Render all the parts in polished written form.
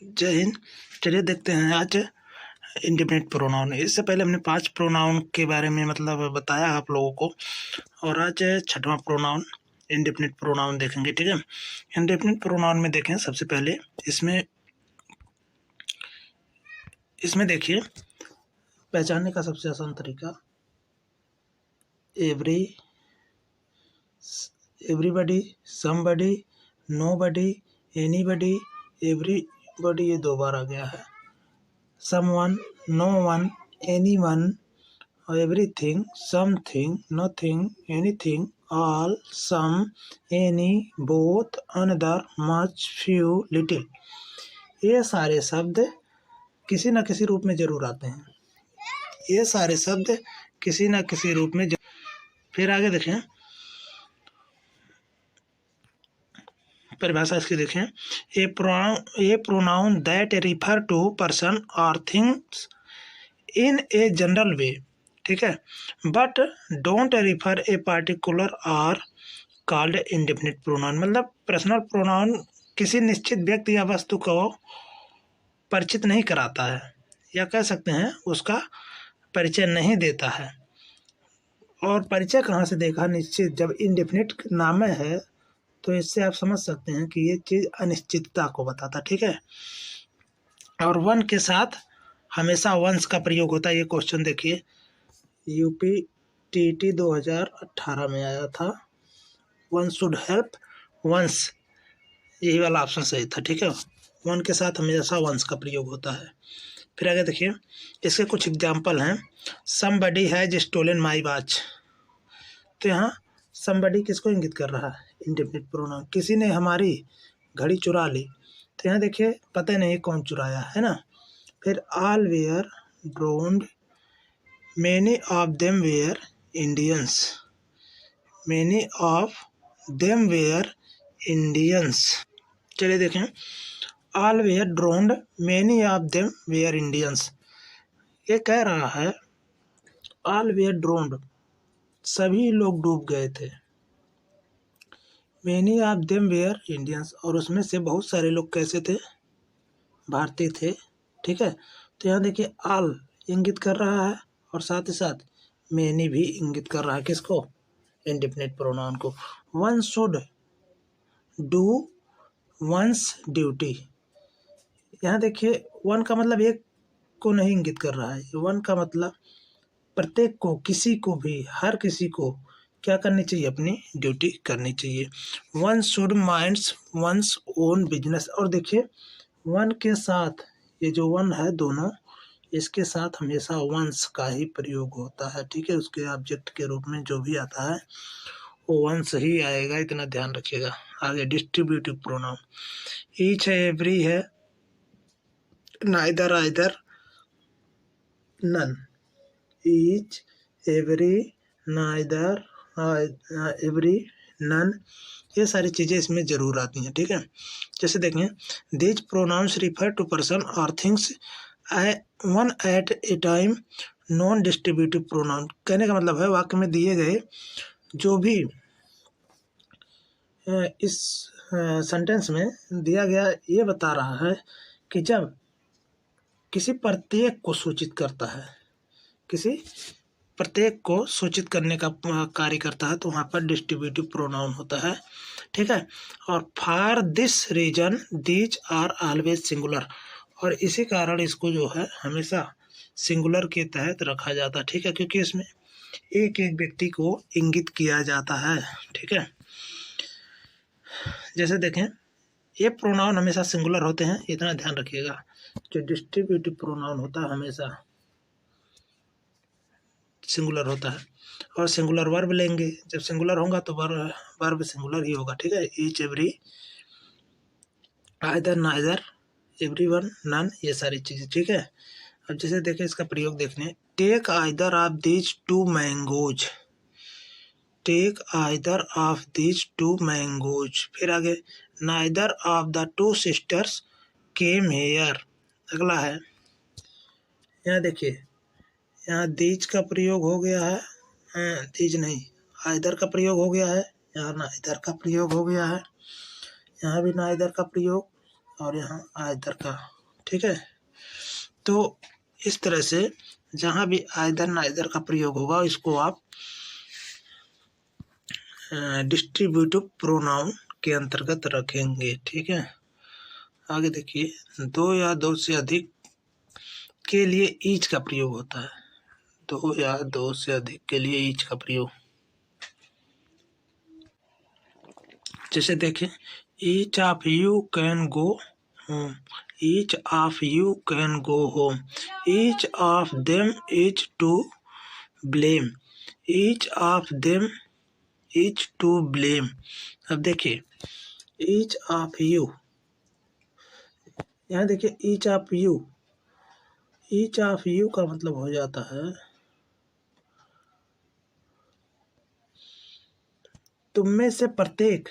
जय हिंद। चलिए देखते हैं आज इंडेफिनिट प्रोनाउन। इससे पहले हमने 5 प्रोनाउन के बारे में बताया आप लोगों को, और आज 6वां प्रोनाउन इंडेफिनिट प्रोनाउन देखेंगे। ठीक है, इंडेफिनिट प्रोनाउन में देखें सबसे पहले इसमें देखिए पहचानने का सबसे आसान तरीका everybody, somebody, nobody, anybody, everybody, ये 2 बार आ गया है। Someone, no one, anyone, everything, something, nothing, anything, all, some, any, both, another, much, few, little, ये सारे शब्द किसी न किसी रूप में जरूर आते हैं। ये सारे शब्द किसी न किसी रूप में फिर आगे देखें परिभाषा इसकी देखें। A pronoun that refer to person और things in a general way, ठीक है, but don't refer a particular और कॉल्ड इंडेफिनिट प्रोनाउन। मतलब पर्सनल प्रोनाउन किसी निश्चित व्यक्ति या वस्तु को परिचित नहीं कराता है, या कह सकते हैं उसका परिचय नहीं देता है। और परिचय कहाँ से देगा? निश्चित, जब इंडेफिनिट नाम है तो इससे आप समझ सकते हैं कि ये चीज़ अनिश्चितता को बताता। ठीक है, और वन के साथ हमेशा वंस का प्रयोग होता है। ये क्वेश्चन देखिए UPTT 2018 में आया था। वन शुड हेल्प वंस, यही वाला ऑप्शन सही था। ठीक है, वन के साथ हमेशा वंस का प्रयोग होता है। फिर आगे देखिए इसके कुछ एग्जाम्पल हैं। Somebody has stolen my watch, तो यहाँ समबडी किसको इंगित कर रहा है? Indefinite pronoun. किसी ने हमारी घड़ी चुरा ली, तो यहाँ देखिए पता नहीं कौन चुराया है ना। फिर all were drowned, many of them were Indians, many of them were Indians. चलिए देखें, all were drowned, many of them were Indians. ये कह रहा है ऑल वेयर ड्रोन्ड, सभी लोग डूब गए थे। Many of them were Indians, और उसमें से बहुत सारे लोग कैसे थे? भारतीय थे। ठीक है, तो यहाँ देखिए ऑल इंगित कर रहा है और साथ ही साथ मैनी भी इंगित कर रहा है। किसको? इंडेफिनिट प्रोनाउन को। One should do once duty, यहाँ देखिए वन का मतलब एक को नहीं इंगित कर रहा है। वन का मतलब प्रत्येक को, किसी को भी, हर किसी को क्या करनी चाहिए? अपनी ड्यूटी करनी चाहिए। One should minds one's own business, और देखिए वन के साथ ये जो वन है दोनों, इसके साथ हमेशा वंस का ही प्रयोग होता है। ठीक है, उसके ऑब्जेक्ट के रूप में जो भी आता है वो वंस ही आएगा, इतना ध्यान रखिएगा। आगे डिस्ट्रीब्यूटिव प्रोनाउन, ईच है, एवरी है, neither, either, none. Each, every, neither, every, none, ये सारी चीज़ें इसमें ज़रूर आती हैं। ठीक है, जैसे देखें these pronouns refer to person और things one at a time, non distributive pronoun. कहने का मतलब है वाक्य में दिए गए जो भी इस सेंटेंस में दिया गया ये बता रहा है कि जब किसी प्रत्येक को सूचित करता है, किसी प्रत्येक को सूचित करने का कार्य करता है, तो वहाँ पर डिस्ट्रीब्यूटिव प्रोनाउन होता है। ठीक है, और for this reason these are always singular, और इसी कारण इसको जो है हमेशा सिंगुलर के तहत रखा जाता है। ठीक है, क्योंकि इसमें एक एक व्यक्ति को इंगित किया जाता है। ठीक है, जैसे देखें ये प्रोनाउन हमेशा सिंगुलर होते हैं, इतना ध्यान रखिएगा। जो डिस्ट्रीब्यूटिव प्रोनाउन होता है हमेशा सिंगुलर होता है, और सिंगुलर वर्ब लेंगे, जब सिंगुलर होगा तो वर्ब सिंगुलर ही होगा। ठीक है, each, every, either, neither, everyone, none, ये सारी चीज़ें। ठीक है, अब जैसे देखें इसका प्रयोग देखने, take either of these two mangoes, take either of these two mangoes. फिर आगे neither of the two sisters came here. अगला है, यहाँ देखिए यहाँ दीज का प्रयोग हो गया है, दीज नहीं, आइदर का प्रयोग हो गया है, यहाँ नाइदर का प्रयोग हो गया है, यहाँ भी नाइदर का प्रयोग, और यहाँ आइदर का, ठीक है। तो इस तरह से जहाँ भी आइदर नाइदर का प्रयोग होगा इसको आप डिस्ट्रीब्यूटिव प्रोनाउन के अंतर्गत रखेंगे, ठीक है। आगे देखिए, दो या दो से अधिक के लिए ईच का प्रयोग होता है। दो या दो से अधिक के लिए ईच का प्रयोग, जैसे देखें, each of you can go home, each of you can go home, each of them is to blame, each of them is to blame. अब देखिए, ईच ऑफ यू, यहाँ देखिए each of you, each of you का मतलब हो जाता है तुम में से प्रत्येक,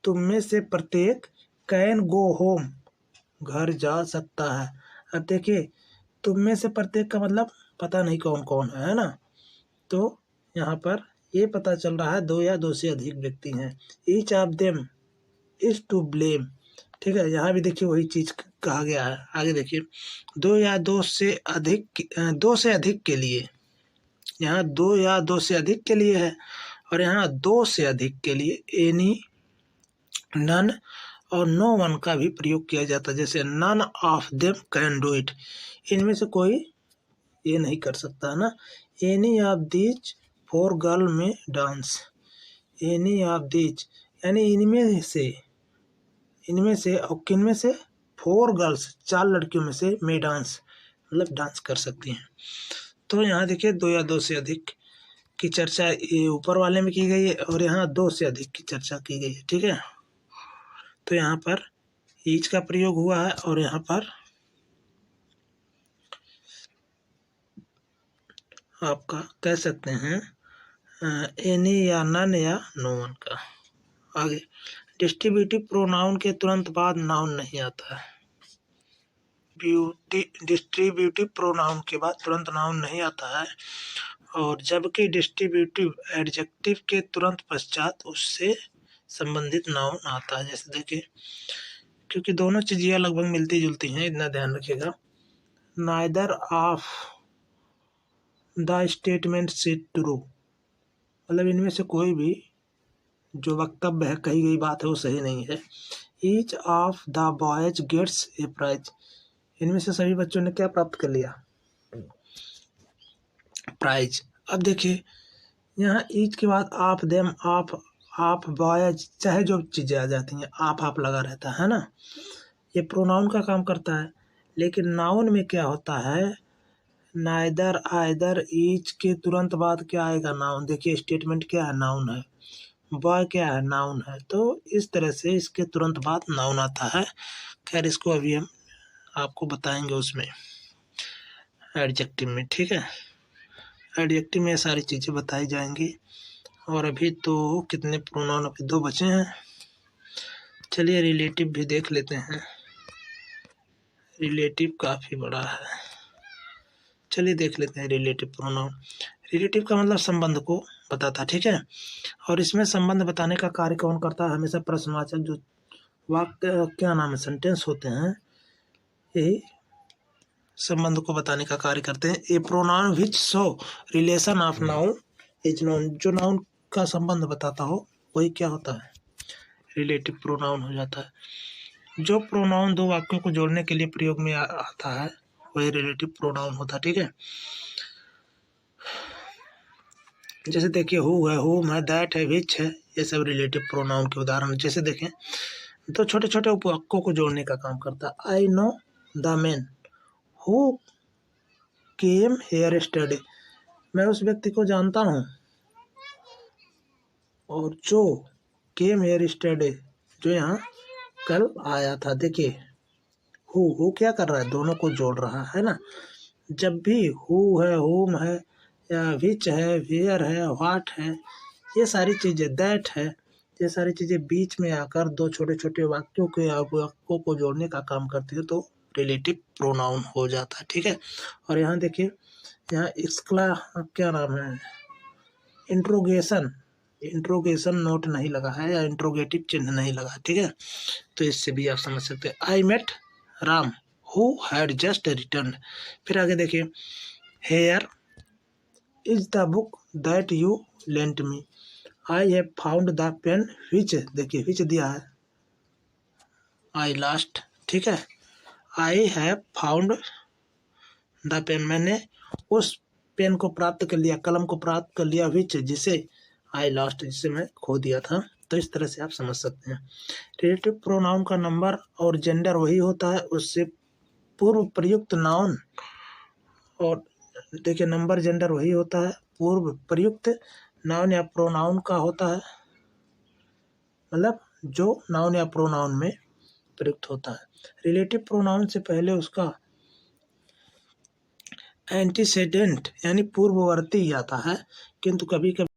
तुम में से प्रत्येक कैन गो होम, घर जा सकता है। अब देखिए, तुम में से प्रत्येक का मतलब पता नहीं कौन कौन है ना, तो यहाँ पर ये पता चल रहा है दो या दो से अधिक व्यक्ति हैं। Each of them is to blame, ठीक है। यहाँ भी देखिए वही चीज कहा गया है। आगे देखिए, दो या दो से अधिक, दो से अधिक के लिए, यहाँ दो या दो से अधिक के लिए है, और यहाँ दो से अधिक के लिए एनी, नन और नो वन का भी प्रयोग किया जाता है। जैसे none of them can do it, इनमें से कोई ये नहीं कर सकता है ना। Any of these four girl may dance, any of these यानी इनमें से और किन में से, फोर गर्ल्स, चार लड़कियों में से में डांस, मतलब डांस कर सकती हैं। तो यहाँ देखिए दो या दो से अधिक की चर्चा ये ऊपर वाले में की गई है, और यहाँ दो से अधिक की चर्चा की गई है, ठीक है। तो यहाँ पर ईच का प्रयोग हुआ है, और यहाँ पर आपका कह सकते हैं एनी या नन या नो वन का। आगे, डिस्ट्रीब्यूटिव प्रोनाउन के तुरंत बाद नाउन नहीं आता है। डिस्ट्रीब्यूटिव प्रोनाउन के बाद तुरंत नाउन नहीं आता है, और जबकि डिस्ट्रीब्यूटिव एडजेक्टिव के तुरंत पश्चात उससे संबंधित नाउन आता है। जैसे देखिए, क्योंकि दोनों चीज़ें लगभग मिलती जुलती हैं, इतना ध्यान रखिएगा। Neither of the statements is true, मतलब इनमें से कोई भी जो वक्तव्य है, कही गई बात है, वो सही नहीं है। Each of the boys gets a prize, इनमें से सभी बच्चों ने क्या प्राप्त कर लिया, प्राइज। अब देखिए, यहाँ ईच के बाद आप देम, आप बॉयज, चाहे जो चीज़ें आ जाती हैं, आप लगा रहता है ना, ये प्रोनाउन का काम करता है। लेकिन नाउन में क्या होता है, नाइदर, आइदर, ईच के तुरंत बाद क्या आएगा, नाउन। देखिए स्टेटमेंट क्या है, नाउन है, बॉय क्या है, नाउन है। तो इस तरह से इसके तुरंत बाद नाउन आता है। खैर इसको अभी हम आपको बताएंगे उसमें एडजेक्टिव में, ठीक है। एडजेक्टिव में सारी चीज़ें बताई जाएंगी। और अभी तो कितने प्रोनाउन, अभी दो बचे हैं। चलिए रिलेटिव भी देख लेते हैं, रिलेटिव काफ़ी बड़ा है। चलिए देख लेते हैं रिलेटिव प्रोनाउन। रिलेटिव का मतलब संबंध को बताता, ठीक है। और इसमें संबंध बताने का कार्य कौन करता है, हमेशा प्रश्नवाचक जो वाक्य क्या नाम है, सेंटेंस होते हैं, यही संबंध को बताने का कार्य करते हैं। A pronoun which show relation of noun is known, जो नाउन का संबंध बताता हो वही क्या होता है, रिलेटिव प्रोनाउन हो जाता है। जो प्रोनाउन दो वाक्यों को जोड़ने के लिए प्रयोग में आता है वही रिलेटिव प्रोनाउन होता है, ठीक है। जैसे देखिए, हु है, होम है, दैट है, विच है, ये सब रिलेटिव प्रोनाउन के उदाहरण। जैसे देखें, तो छोटे छोटे उपवाक्यों को जोड़ने का काम करता है। I know the man who came here study, मैं उस व्यक्ति को जानता हूँ, और जो केम हेयर स्टडी, जो यहाँ कल आया था। देखिए हु क्या कर रहा है, दोनों को जोड़ रहा है ना। जब भी हु है, होम है, या विच है, वेयर है, व्हाट है, ये सारी चीज़ें, दैट है, ये सारी चीज़ें बीच में आकर दो छोटे छोटे वाक्यों को जोड़ने का काम करती है, तो रिलेटिव प्रोनाउन हो जाता है, ठीक है। और यहाँ देखिए, यहाँ एक्सक्ला क्या नाम है, इंट्रोगेशन, इंट्रोगेशन नोट नहीं लगा है या इंट्रोगेटिव चिन्ह नहीं लगा, ठीक है। तो इससे भी आप समझ सकते हैं। I met Ram who had just return. फिर आगे देखिए, here is the book that you lent me. I have found the pen which, देखिए विच दिया है, आई लास्ट, ठीक है। I have found the pen, मैंने उस पेन को प्राप्त कर लिया, कलम को प्राप्त कर लिया, विच जिसे आई लास्ट, जिसे मैं खो दिया था। तो इस तरह से आप समझ सकते हैं। रिलेटिव प्रोनाउन का नंबर और जेंडर वही होता है, उससे पूर्व प्रयुक्त नाउन, और देखिए नंबर जेंडर वही होता है, पूर्व प्रयुक्त नाउन या प्रोनाउन का होता है, मतलब जो नाउन या प्रोनाउन में प्रयुक्त होता है। रिलेटिव प्रोनाउन से पहले उसका एंटीसेडेंट यानी पूर्ववर्ती आता है, किंतु कभी कभी